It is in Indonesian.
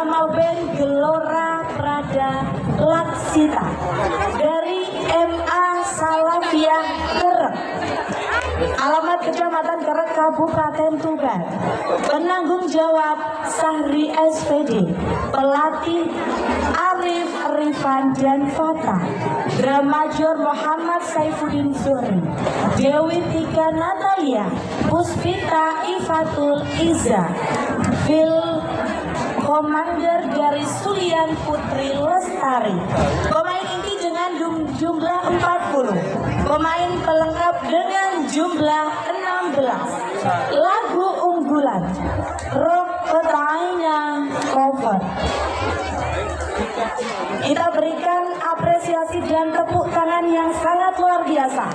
Drama Band Gelora Prada Laksita dari MA Salafiyah Kerek, alamat Kecamatan Kerek, Kabupaten Tuban. Penanggung jawab Sahri SPD, pelatih Arif, Rifan, dan Fata. Dramajor Muhammad Saifuddin Zuhri, Dewi Tika Natalia, Puspita Ifatul Iza, Phil Komander dari Sulian Putri Lestari. Pemain inti dengan jumlah 40, pemain pelengkap dengan jumlah 16. Lagu unggulan Rock Petainya Cover. Kita berikan apresiasi dan tepuk tangan yang sangat luar biasa